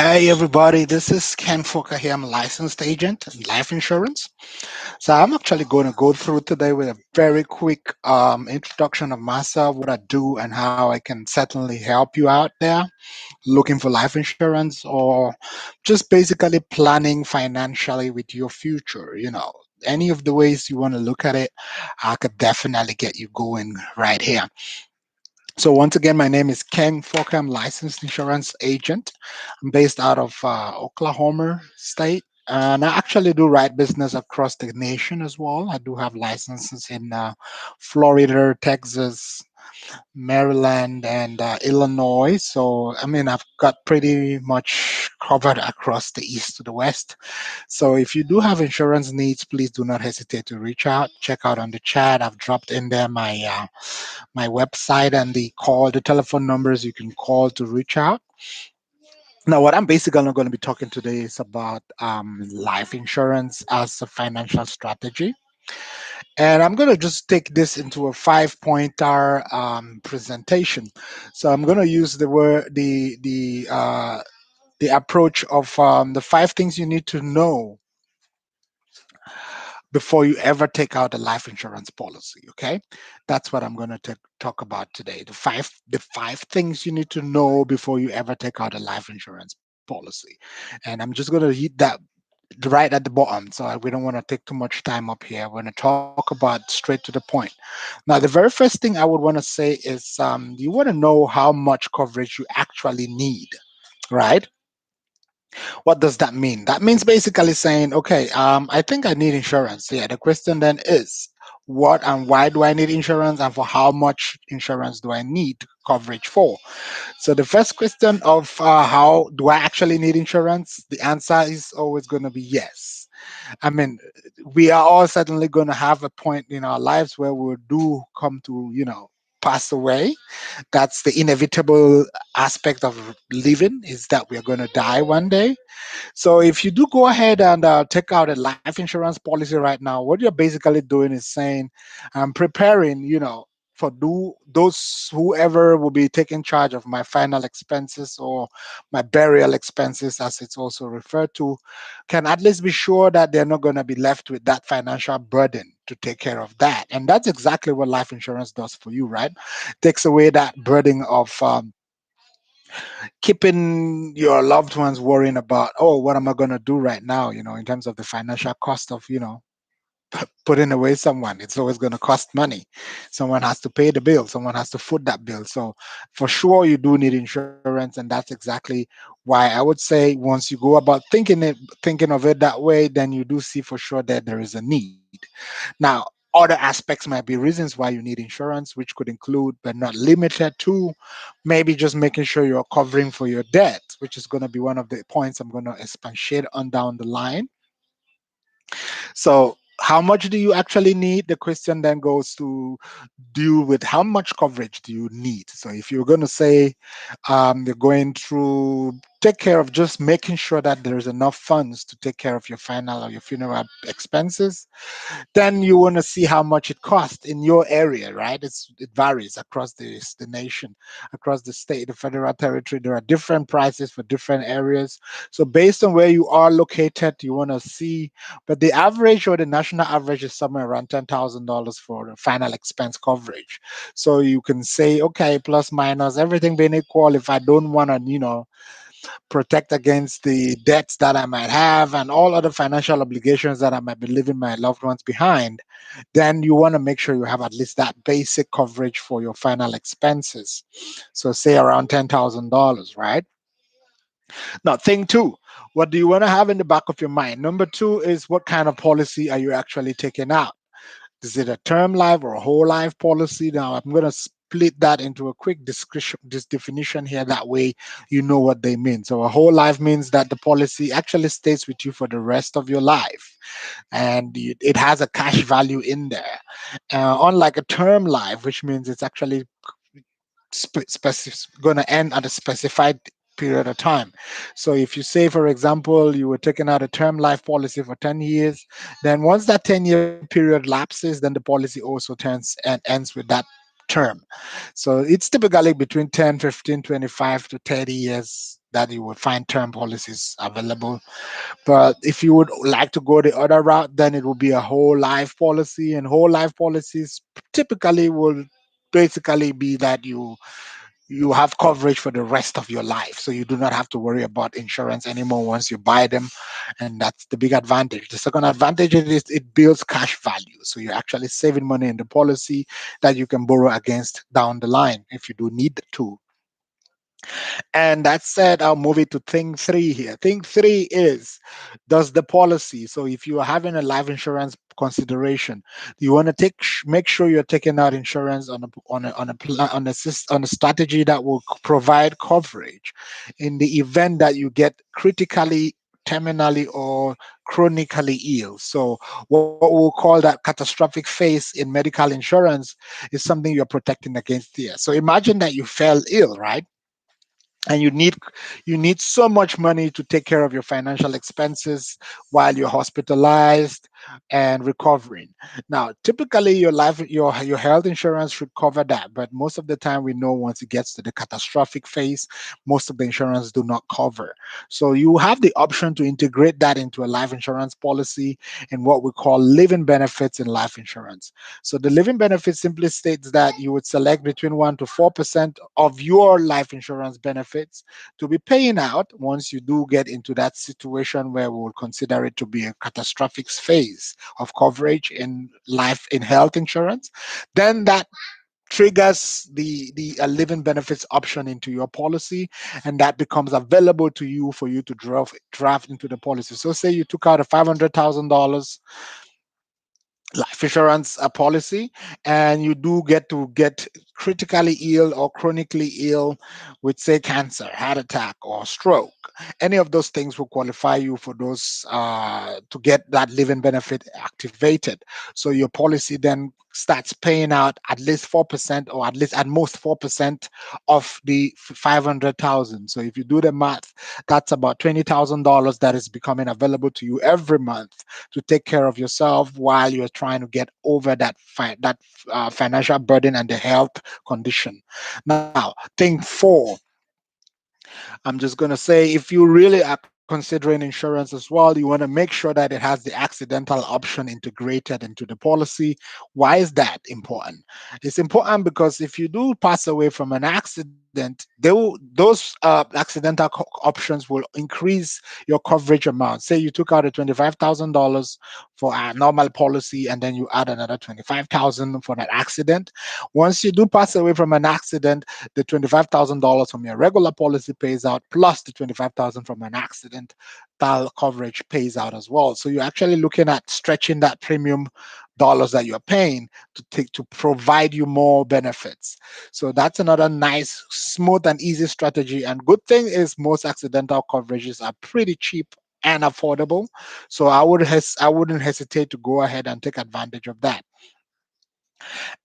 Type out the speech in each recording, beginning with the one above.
Hey everybody, this is Ken Foka here. I'm a licensed agent in life insurance. So I'm actually going to go through today with a very quick introduction of myself, what I do, and how I can certainly help you out there looking for life insurance or just basically planning financially with your future. Any of the ways you want to look at it, I could definitely get you going right here. So once again, my name is Ken Foka. I'm licensed insurance agent. I'm based out of Oklahoma State. And I actually do write business across the nation as well. I do have licenses in Florida, Texas, Maryland, and Illinois. So, I mean, I've got pretty much covered across the east to the west. So, if you do have insurance needs, please do not hesitate to reach out. Check out on the chat. I've dropped in there my website and the telephone numbers you can call to reach out. Now, what I'm basically going to be talking today is about life insurance as a financial strategy, and I'm going to just take this into a five-pointer presentation. So I'm going to use the approach of the five things you need to know before you ever take out a life insurance policy. Okay, that's what I'm going to talk about today. The five things you need to know before you ever take out a life insurance policy, and I'm just going to hit that right at the bottom. So we don't want to take too much time up here. We're going to talk about straight to the point. Now, the very first thing I would want to say is you want to know how much coverage you actually need, right? What does that mean? That means basically saying, okay, I think I need insurance. Yeah, the question then is, what and why do I need insurance, and for how much insurance do I need coverage for? So the first question of how do I actually need insurance? The answer is always going to be yes. I mean, we are all certainly going to have a point in our lives where we do come to, pass away. That's the inevitable aspect of living, is that we're going to die one day. So if you do go ahead and take out a life insurance policy right now, what you're basically doing is saying, I'm preparing, for those whoever will be taking charge of my final expenses or my burial expenses, as it's also referred to, can at least be sure that they're not going to be left with that financial burden to take care of that. And that's exactly what life insurance does for you, right? Takes away that burden of keeping your loved ones worrying about, oh, what am I going to do right now, in terms of the financial cost of, putting away someone. It's always going to cost money. Someone has to pay the bill, someone has to foot that bill. So for sure you do need insurance, and that's exactly why I would say once you go about thinking of it that way, then you do see for sure that there is a need. Now, other aspects might be reasons why you need insurance, which could include but not limited to maybe just making sure you're covering for your debt, which is going to be one of the points I'm going to expatiate on down the line. So, how much do you actually need? The question then goes to do with how much coverage do you need. So, if you're going to say you're going to take care of just making sure that there's enough funds to take care of your final or your funeral expenses, then you want to see how much it costs in your area, right? It varies across the nation, across the state, the federal territory. There are different prices for different areas. So based on where you are located, you want to see, but the average or the national average is somewhere around $10,000 for the final expense coverage. So you can say, okay, plus minus everything being equal, if I don't want to, protect against the debts that I might have and all other financial obligations that I might be leaving my loved ones behind, then you want to make sure you have at least that basic coverage for your final expenses. So, say around $10,000, right? Now, thing two, what do you want to have in the back of your mind? Number two is what kind of policy are you actually taking out? Is it a term life or a whole life policy? Now, I'm going to split that into a quick description, this definition here. That way, you know what they mean. So, a whole life means that the policy actually stays with you for the rest of your life, and it has a cash value in there. Unlike a term life, which means it's actually going to end at a specified period of time. So if you say, for example, you were taking out a term life policy for 10 years, then once that 10-year period lapses, then the policy also turns and ends with that term. So it's typically between 10, 15, 25 to 30 years that you would find term policies available. But if you would like to go the other route, then it will be a whole life policy, and whole life policies typically will basically be that you have coverage for the rest of your life, so you do not have to worry about insurance anymore once you buy them. And that's the big advantage. The second advantage is it builds cash value, so you're actually saving money in the policy that you can borrow against down the line if you do need to. And that said, I'll move it to thing three here. Thing three is, does the policy, so if you are having a life insurance consideration, you want to make sure you're taking out insurance on a strategy that will provide coverage in the event that you get critically, terminally, or chronically ill. So what we'll call that catastrophic phase in medical insurance is something you're protecting against here. So imagine that you fell ill, right? And you need so much money to take care of your financial expenses while you're hospitalized and recovering. Now, typically your health insurance should cover that, but most of the time we know once it gets to the catastrophic phase, most of the insurance do not cover. So you have the option to integrate that into a life insurance policy in what we call living benefits in life insurance. So the living benefit simply states that you would select between 1 to 4% of your life insurance benefits to be paying out once you do get into that situation where we will consider it to be a catastrophic phase of coverage in health insurance. Then that triggers the living benefits option into your policy, and that becomes available to you for you to draft into the policy. So say you took out a $500,000 life insurance policy, and you do get critically ill or chronically ill with, say, cancer, heart attack, or stroke. Any of those things will qualify you for those to get that living benefit activated. So your policy then starts paying out at least 4%, or at least at most 4% of the 500,000. So if you do the math, that's about $20,000 that is becoming available to you every month to take care of yourself while you're trying to get over that financial burden and the health condition. Now, thing four, I'm just going to say, if you really are considering insurance as well, you want to make sure that it has the accidental option integrated into the policy. Why is that important? It's important because if you do pass away from an accident, those accidental options will increase your coverage amount. Say you took out a $25,000 for a normal policy, and then you add another 25,000 for that accident. Once you do pass away from an accident, the $25,000 from your regular policy pays out, plus the 25,000 from an accident that coverage pays out as well. So you're actually looking at stretching that premium dollars that you're paying to provide you more benefits. So that's another nice, smooth, and easy strategy. And good thing is most accidental coverages are pretty cheap and affordable. So I wouldn't hesitate to go ahead and take advantage of that.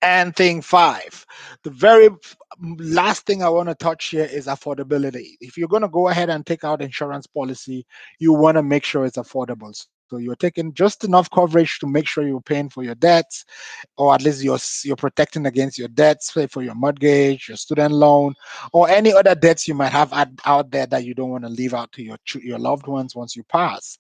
And thing five, the very last thing I want to touch here is affordability. If you're going to go ahead and take out insurance policy, you want to make sure it's affordable. So you're taking just enough coverage to make sure you're paying for your debts, or at least you're protecting against your debts, say for your mortgage, your student loan, or any other debts you might have out there that you don't want to leave out to your loved ones once you pass.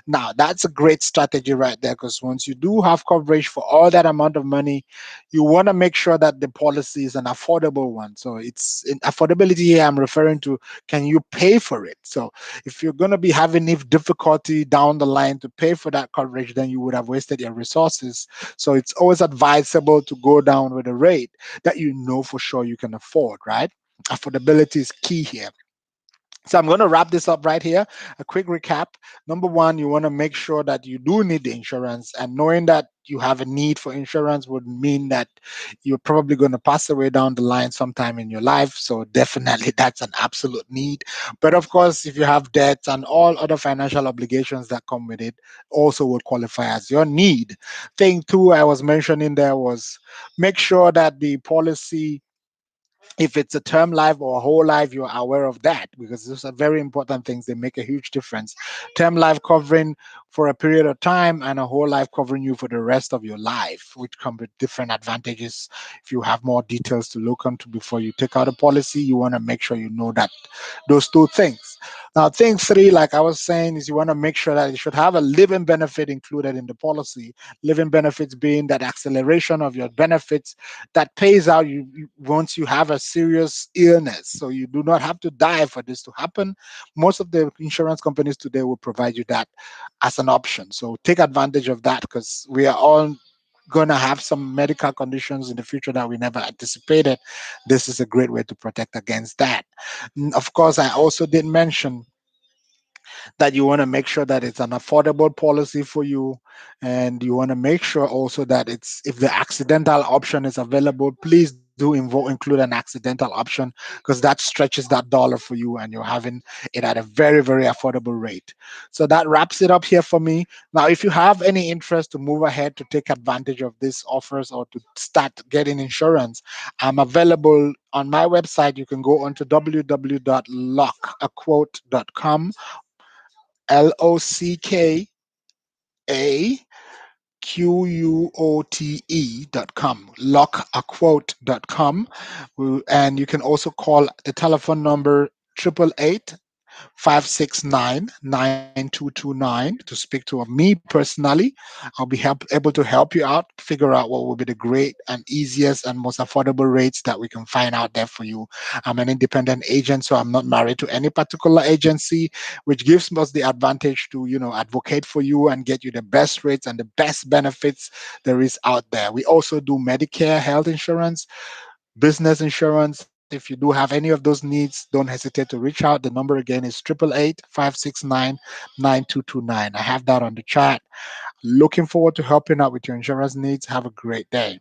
Now, that's a great strategy right there, because once you do have coverage for all that amount of money, you want to make sure that the policy is an affordable one. So it's in affordability here, I'm referring to, can you pay for it? So if you're going to be having if difficulty down the line to pay for that coverage, then you would have wasted your resources. So it's always advisable to go down with a rate that you know for sure you can afford, right? Affordability is key here. So I'm going to wrap this up right here. A quick recap. Number one, you want to make sure that you do need the insurance, and knowing that you have a need for insurance would mean that you're probably going to pass away down the line sometime in your life. So definitely that's an absolute need. But of course, if you have debts and all other financial obligations that come with it, also would qualify as your need. Thing two I was mentioning there was, make sure that the policy, if it's a term life or a whole life, you're aware of that, because those are very important things. They make a huge difference. Term life covering for a period of time, and a whole life covering you for the rest of your life, which come with different advantages. If you have more details to look into before you take out a policy, you want to make sure you know that those two things. Now, thing three, like I was saying, is you want to make sure that you should have a living benefit included in the policy. Living benefits being that acceleration of your benefits that pays out once you have a serious illness. So you do not have to die for this to happen. Most of the insurance companies today will provide you that as an option. So take advantage of that, because we are all going to have some medical conditions in the future that we never anticipated. This is a great way to protect against that. Of course, I also did mention that you want to make sure that it's an affordable policy for you, and you want to make sure also that it's, if the accidental option is available, please do include an accidental option, because that stretches that dollar for you and you're having it at a very, very affordable rate. So that wraps it up here for me. Now, if you have any interest to move ahead to take advantage of these offers or to start getting insurance, I'm available on my website. You can go on to www.lockaquote.com, LOCKAQUOTE.com, lockaquote.com. And you can also call the telephone number 888 569-9229 to speak to me personally. I'll be able to help you out, figure out what will be the great and easiest and most affordable rates that we can find out there for you. I'm an independent agent, so I'm not married to any particular agency, which gives us the advantage to, advocate for you and get you the best rates and the best benefits there is out there. We also do Medicare, health insurance, business insurance. If you do have any of those needs, don't hesitate to reach out. The number again is 888-569-9229. I have that on the chat. Looking forward to helping out with your insurance needs. Have a great day.